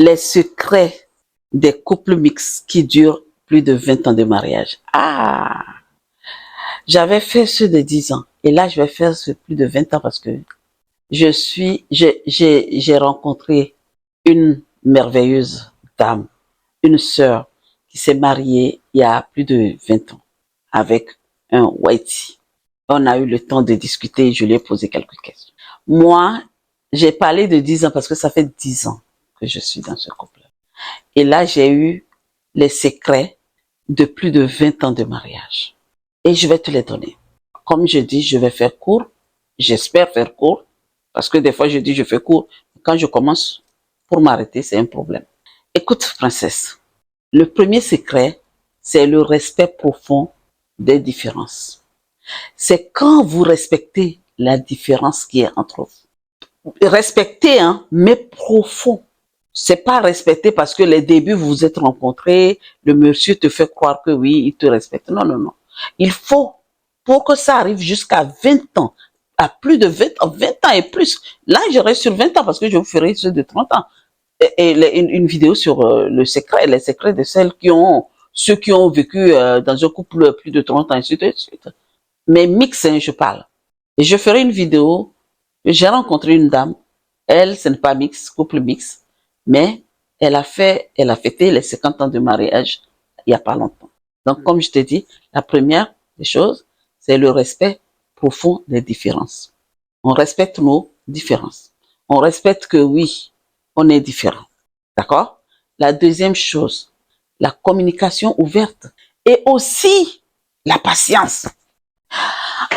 les secrets des couples mixtes qui durent plus de 20 ans de mariage. Ah, j'avais fait ceux de 10 ans et là je vais faire ceux de plus de 20 ans parce que j'ai rencontré une merveilleuse dame, une sœur qui s'est mariée il y a plus de 20 ans avec un whitey. On a eu le temps de discuter et je lui ai posé quelques questions. Moi, j'ai parlé de 10 ans parce que ça fait 10 ans que je suis dans ce couple. Et là, j'ai eu les secrets de plus de 20 ans de mariage. Et je vais te les donner. Comme je dis, je vais faire court. J'espère faire court. Parce que des fois, je dis je fais court. Quand je commence, pour m'arrêter, c'est un problème. Écoute, princesse. Le premier secret, c'est le respect profond des différences. C'est quand vous respectez la différence qui est entre vous. Respectez, hein, mais profond. C'est pas respecter parce que les débuts vous vous êtes rencontrés, le monsieur te fait croire que oui, il te respecte. Non, non, non. Il faut, pour que ça arrive jusqu'à 20 ans, à plus de 20 ans et plus. Là, je reste sur 20 ans parce que je vous ferai ceux de 30 ans. Et une vidéo sur le secret, les secrets de ceux qui ont vécu dans un couple plus de 30 ans, et ainsi de suite. Mais mix, hein, je parle. Et je ferai une vidéo. J'ai rencontré une dame. Elle, ce n'est pas mix, couple mix. Mais elle a fêté les 50 ans de mariage il y a pas longtemps. Donc, comme je te dis, la première des choses, c'est le respect profond des différences. On respecte nos différences. On respecte que oui, on est différent. D'accord? La deuxième chose, la communication ouverte et aussi la patience.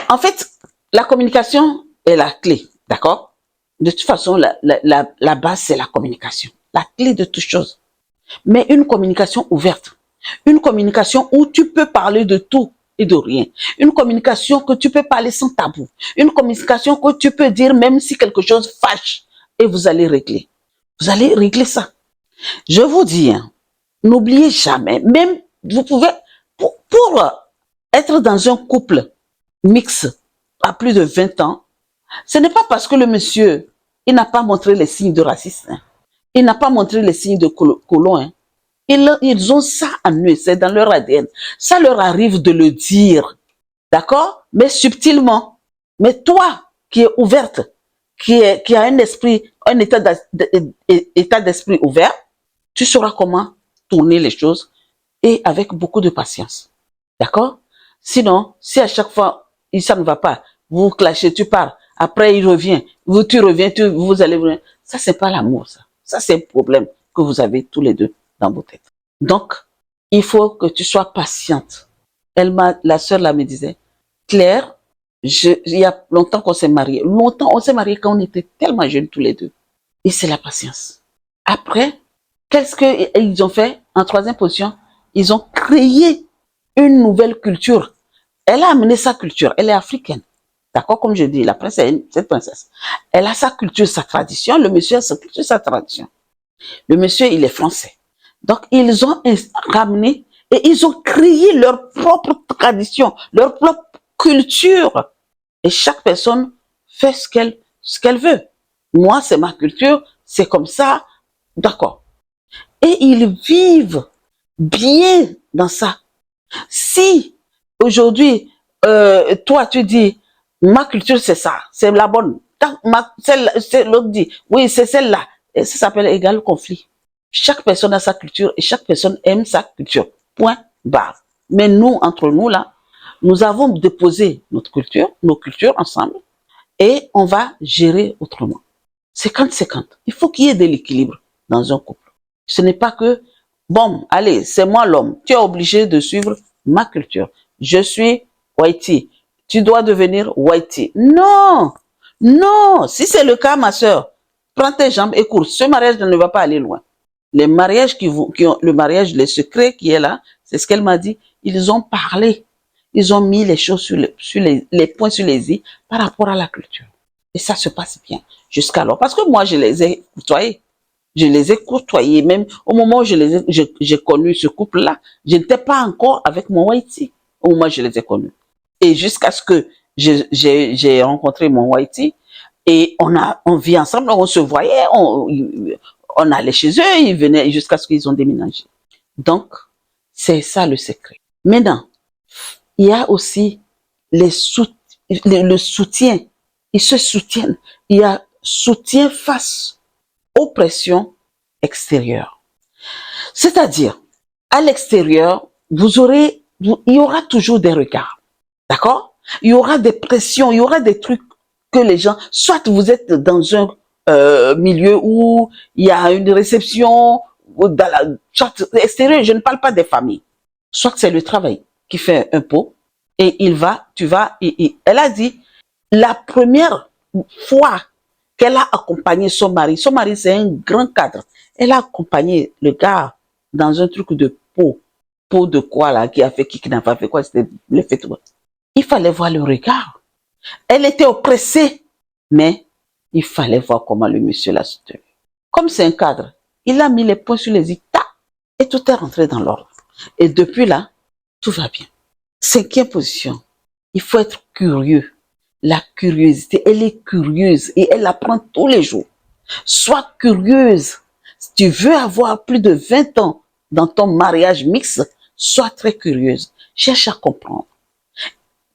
En fait, la communication est la clé. D'accord? De toute façon, la base, c'est la communication. La clé de toute chose. Mais une communication ouverte. Une communication où tu peux parler de tout et de rien. Une communication que tu peux parler sans tabou. Une communication que tu peux dire même si quelque chose fâche et vous allez régler. Vous allez régler ça. Je vous dis, hein, n'oubliez jamais, même vous pouvez, pour être dans un couple mixte à plus de 20 ans, ce n'est pas parce que le monsieur, il n'a pas montré les signes de racisme, hein. Il n'a pas montré les signes de colon. Hein. Ils ont ça en eux, c'est dans leur ADN. Ça leur arrive de le dire, d'accord? Mais subtilement. Mais toi, qui es ouverte, qui a un esprit, un état d'esprit ouvert, tu sauras comment tourner les choses et avec beaucoup de patience. D'accord? Sinon, si à chaque fois, ça ne va pas, vous clashez, tu pars, après il revient, tu reviens, vous allez venir. Ça, c'est pas l'amour, ça. Ça, c'est un problème que vous avez tous les deux dans vos têtes. Donc, il faut que tu sois patiente. La sœur là me disait, Claire, il y a longtemps qu'on s'est mariés. Longtemps, on s'est mariés quand on était tellement jeunes tous les deux. Et c'est la patience. Après, qu'est-ce qu'ils ont fait en troisième position? Ils ont créé une nouvelle culture. Elle a amené sa culture. Elle est africaine. D'accord, comme je dis, la princesse, cette princesse. Elle a sa culture, sa tradition. Le monsieur a sa culture, sa tradition. Le monsieur, il est français. Donc, ils ont ramené et ils ont créé leur propre tradition, leur propre culture. Et chaque personne fait ce qu'elle veut. Moi, c'est ma culture, c'est comme ça. D'accord. Et ils vivent bien dans ça. Si aujourd'hui, toi tu dis, ma culture c'est ça, c'est la bonne. L'autre dit, oui c'est celle-là. Et ça s'appelle égal conflit. Chaque personne a sa culture et chaque personne aime sa culture. Point barre. Mais nous, entre nous là, nous avons déposé notre culture, nos cultures ensemble et on va gérer autrement. 50-50. Il faut qu'il y ait de l'équilibre dans un couple. Ce n'est pas que, bon, allez, c'est moi l'homme. Tu es obligé de suivre ma culture. Je suis whitey. Tu dois devenir whitey. Non, non. Si c'est le cas, ma sœur, prends tes jambes et cours. Ce mariage ne va pas aller loin. Les mariages le mariage, les secrets qui est là, c'est ce qu'elle m'a dit. Ils ont parlé. Ils ont mis les choses les points sur les i par rapport à la culture. Et ça se passe bien jusqu'alors. Parce que moi, je les ai côtoyés. Je les ai côtoyés. Même au moment où j'ai connu ce couple-là, je n'étais pas encore avec mon whitey. Au moment où je les ai connus. Et jusqu'à ce que j'ai rencontré mon whitey, et on vit ensemble, on se voyait, On allait chez eux, ils venaient jusqu'à ce qu'ils ont déménagé. Donc, c'est ça le secret. Maintenant, il y a aussi le soutien. Ils se soutiennent. Il y a soutien face aux pressions extérieures. C'est-à-dire, à l'extérieur, il y aura toujours des regards. D'accord? Il y aura des pressions, il y aura des trucs que les gens, soit vous êtes dans un milieu où il y a une réception, ou dans la, soit extérieur, je ne parle pas des familles. Soit c'est le travail qui fait un pot, et elle a dit, la première fois qu'elle a accompagné son mari c'est un grand cadre, elle a accompagné le gars dans un truc de pot de quoi là, qui n'a pas fait quoi, c'était le fait tout. Il fallait voir le regard. Elle était oppressée, mais il fallait voir comment le monsieur l'a soutenu. Comme c'est un cadre, il a mis les points sur les i, et tout est rentré dans l'ordre. Et depuis là, tout va bien. 5e position, il faut être curieux. La curiosité, elle est curieuse et elle apprend tous les jours. Sois curieuse. Si tu veux avoir plus de 20 ans dans ton mariage mixte, sois très curieuse. Cherche à comprendre.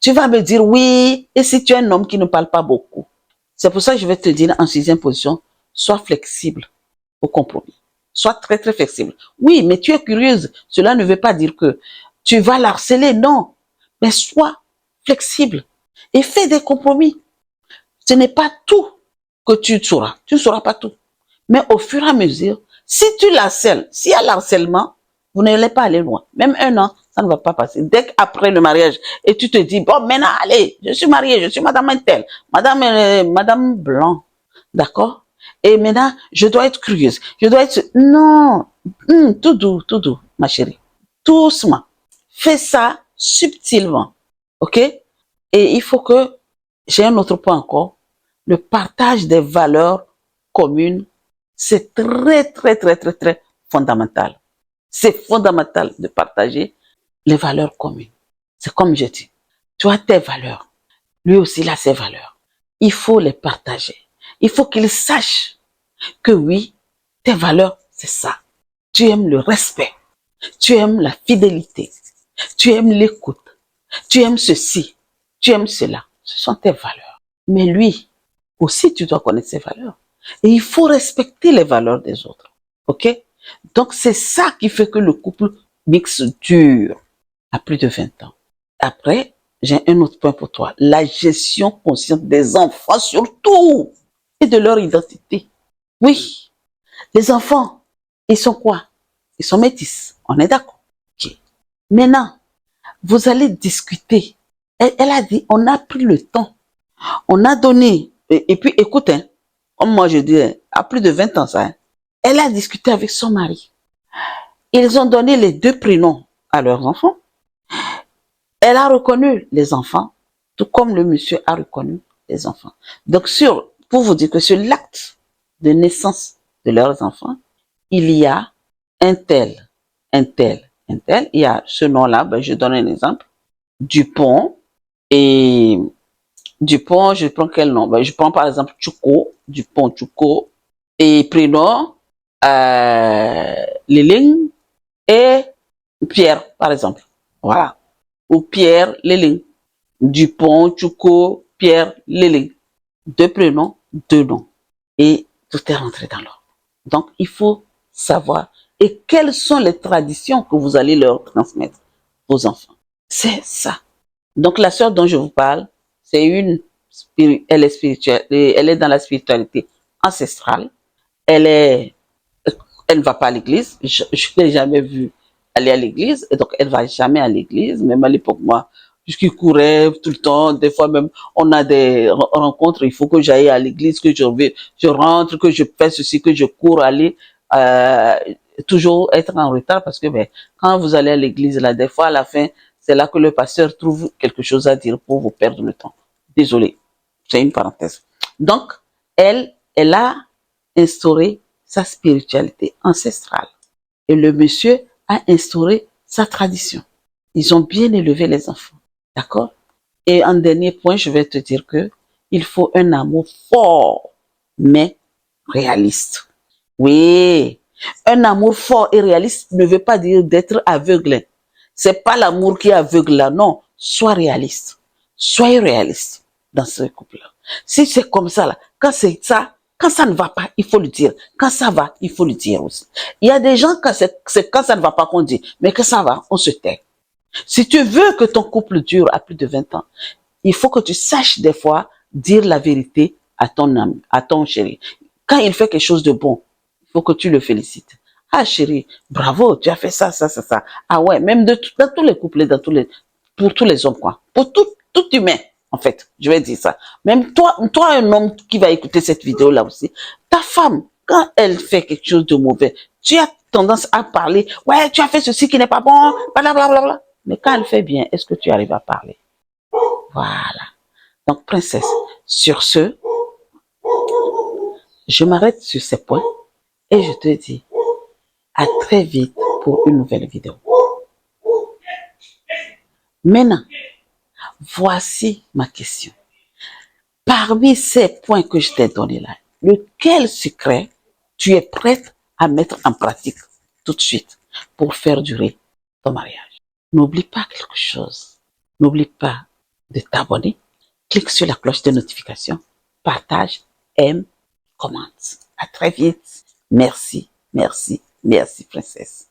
Tu vas me dire oui, et si tu es un homme qui ne parle pas beaucoup. C'est pour ça que je vais te dire en 6e position, sois flexible au compromis. Sois très très flexible. Oui, mais tu es curieuse. Cela ne veut pas dire que tu vas l'harceler, non. Mais sois flexible et fais des compromis. Ce n'est pas tout que tu sauras. Tu ne sauras pas tout. Mais au fur et à mesure, si tu l'harcèles, s'il y a l'harcèlement, vous n'allez pas aller loin. Même 1 an, ça ne va pas passer. Dès qu'après le mariage, et tu te dis, bon, maintenant, allez, je suis mariée, je suis madame Intel, madame Blanc, d'accord? Et maintenant, je dois être curieuse. Je dois être... Non, tout doux, ma chérie. Doucement. Fais ça subtilement, ok? Et il faut que, j'ai un autre point encore, le partage des valeurs communes, c'est très, très, très, très, très fondamental. C'est fondamental de partager les valeurs communes. C'est comme je dis, tu as tes valeurs, lui aussi il a ses valeurs. Il faut les partager. Il faut qu'il sache que oui, tes valeurs, c'est ça. Tu aimes le respect, tu aimes la fidélité, tu aimes l'écoute, tu aimes ceci, tu aimes cela. Ce sont tes valeurs. Mais lui, aussi tu dois connaître ses valeurs. Et il faut respecter les valeurs des autres. Ok? Donc c'est ça qui fait que le couple mixte dure à plus de 20 ans. Après, j'ai un autre point pour toi. La gestion consciente des enfants surtout et de leur identité. Oui, les enfants, ils sont quoi? Ils sont métis. On est d'accord. Ok. Maintenant, vous allez discuter. Elle a dit, on a pris le temps. On a donné. Et puis, écoute, hein, comme moi je dis, à plus de 20 ans, ça. Hein, elle a discuté avec son mari. Ils ont donné les 2 prénoms à leurs enfants. Elle a reconnu les enfants, tout comme le monsieur a reconnu les enfants. Donc, pour vous dire que sur l'acte de naissance de leurs enfants, il y a un tel. Il y a ce nom-là, je donne un exemple. Dupont. Et Dupont, je prends quel nom? Je prends par exemple Tchouko, Dupont Tchouko. Et prénom, Léling et Pierre, par exemple. Voilà. Ou Pierre Léling. Dupont, Tchouko, Pierre Léling. 2 prénoms, 2 noms. Et tout est rentré dans l'ordre. Donc, il faut savoir. Et quelles sont les traditions que vous allez leur transmettre aux enfants? C'est ça. Donc, la sœur dont je vous parle, elle est spirituelle, elle est dans la spiritualité ancestrale. Elle ne va pas à l'église. Je ne l'ai jamais vue aller à l'église. Et donc, elle ne va jamais à l'église. Même à l'époque, moi, je courais tout le temps. Des fois, même, on a des rencontres. Il faut que j'aille à l'église, que je rentre, que je fais ceci, que je cours aller, toujours être en retard parce que, quand vous allez à l'église, là, des fois, à la fin, c'est là que le pasteur trouve quelque chose à dire pour vous perdre le temps. Désolé. C'est une parenthèse. Donc, elle a instauré sa spiritualité ancestrale. Et le monsieur a instauré sa tradition. Ils ont bien élevé les enfants. D'accord? Et en dernier point, je vais te dire que il faut un amour fort, mais réaliste. Oui. Un amour fort et réaliste ne veut pas dire d'être aveugle. C'est pas l'amour qui est aveugle là, non. Sois réaliste. Soyez réaliste dans ce couple-là. Si c'est comme ça là, quand c'est ça, quand ça ne va pas, il faut le dire. Quand ça va, il faut le dire aussi. Il y a des gens, c'est quand ça ne va pas qu'on dit, mais que ça va, on se tait. Si tu veux que ton couple dure à plus de 20 ans, il faut que tu saches des fois dire la vérité à ton ami, à ton chéri. Quand il fait quelque chose de bon, il faut que tu le félicites. Ah chérie, bravo, tu as fait ça, ça, ça, ça. Ah ouais, même dans tous les couples, pour tous les hommes, quoi. Pour tout humain, en fait, je vais dire ça. Même toi, un homme qui va écouter cette vidéo-là aussi, ta femme, quand elle fait quelque chose de mauvais, tu as tendance à parler, ouais, tu as fait ceci qui n'est pas bon, blablabla. Mais quand elle fait bien, est-ce que tu arrives à parler? Voilà. Donc, princesse, sur ce, je m'arrête sur ces points et je te dis à très vite pour une nouvelle vidéo. Maintenant, voici ma question. Parmi ces points que je t'ai donnés là, lequel secret tu es prête à mettre en pratique tout de suite pour faire durer ton mariage? N'oublie pas quelque chose. N'oublie pas de t'abonner. Clique sur la cloche de notification. Partage, aime, commente. À très vite. Merci, merci, merci, princesse.